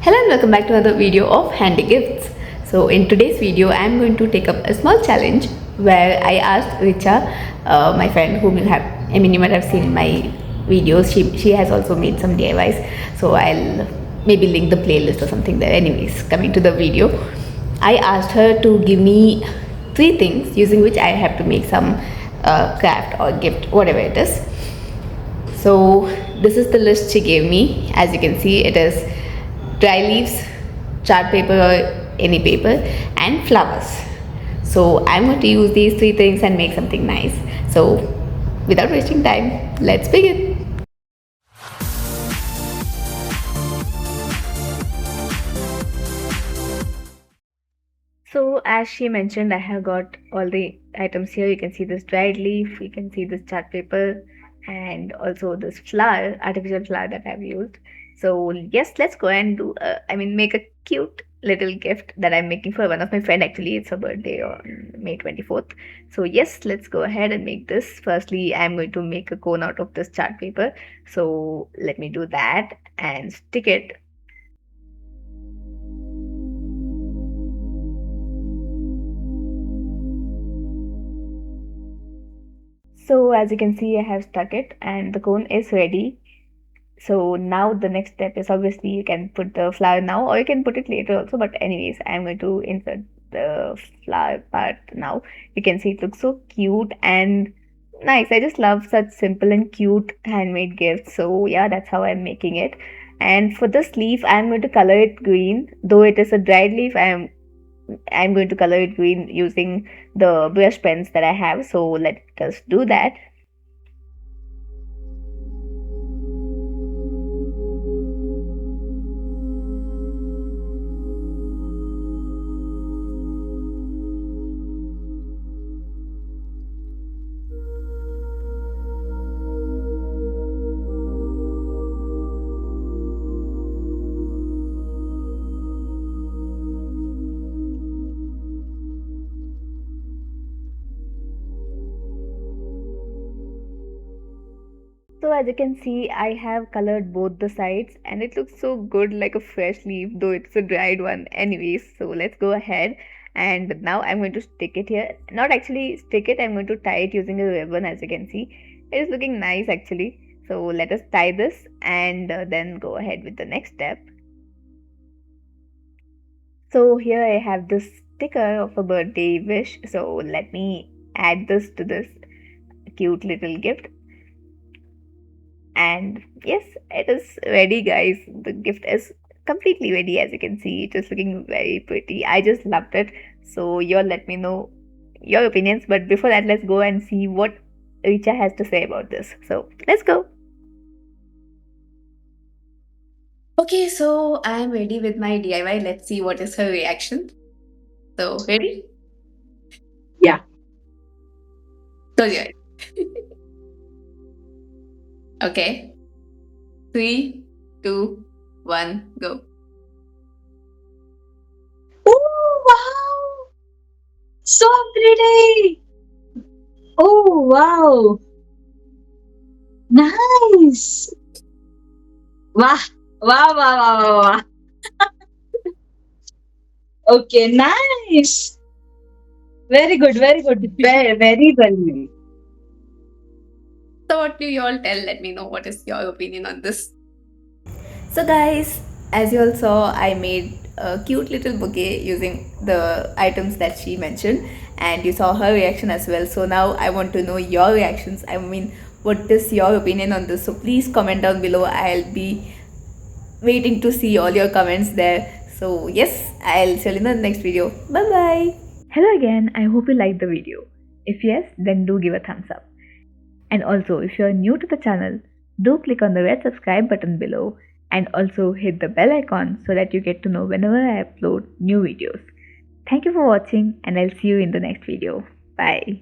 Hello and welcome back to another video of Handy Gifts. So in today's video, I am going to take up a small challenge where I asked Richa, my friend whom you might have seen in my videos. She has also made some DIYs. So I'll maybe link the playlist or something there. Anyways, coming to the video, I asked her to give me 3 things using which I have to make some craft or gift, whatever it is. So this is the list she gave me. As you can see, it is dry leaves, chart paper or any paper, and flowers. So I'm going to use these 3 things and make something nice. So without wasting time, let's begin. So as she mentioned, I have got all the items here. You can see this dried leaf, you can see this chart paper, and also this flower, artificial flower that I've used. So yes, let's go and make a cute little gift that I'm making for one of my friend. Actually, it's her birthday on May 24th. So yes, let's go ahead and make this. Firstly, I'm going to make a cone out of this chart paper. So let me do that and stick it. So as you can see, I have stuck it and the cone is ready. So now the next step is, obviously you can put the flower now or you can put it later also, but anyways, I'm going to insert the flower part now. You can see it looks so cute and nice. I just love such simple and cute handmade gifts. So yeah, that's how I'm making it. And for this leaf, I'm going to color it green. Though it is a dried leaf, I'm going to color it green using the brush pens that I have. So let us do that. So as you can see, I have colored both the sides and it looks so good, like a fresh leaf, though it's a dried one. Anyways, so let's go ahead and now I'm going to stick it here. Not actually stick it, I'm going to tie it using a ribbon. As you can see, it is looking nice actually. So let us tie this and then go ahead with the next step. So here I have this sticker of a birthday wish. So let me add this to this cute little gift. And yes, it is ready, guys. The gift is completely ready. As you can see, it is looking very pretty. I just loved it. So you all let me know your opinions. But before that, let's go and see what Richa has to say about this. So let's go. Okay, so I'm ready with my DIY. Let's see what is her reaction. So ready? Yeah. Close your eyes. Okay. 3, 2, 1, go. Oh, wow. So pretty. Oh, wow. Nice. Wow. Wow, wow, wow, wow, wow. Okay, nice. Very good, very good. Very, very well. So what do you all tell? Let me know what is your opinion on this. So guys, as you all saw, I made a cute little bouquet using the items that she mentioned and you saw her reaction as well. So now I want to know your reactions. I mean, what is your opinion on this? So please comment down below. I'll be waiting to see all your comments there. So yes, I'll see you in the next video. Bye bye. Hello again. I hope you liked the video. If yes, then do give a thumbs up. And also, if you are new to the channel, do click on the red subscribe button below and also hit the bell icon so that you get to know whenever I upload new videos. Thank you for watching and I'll see you in the next video. Bye.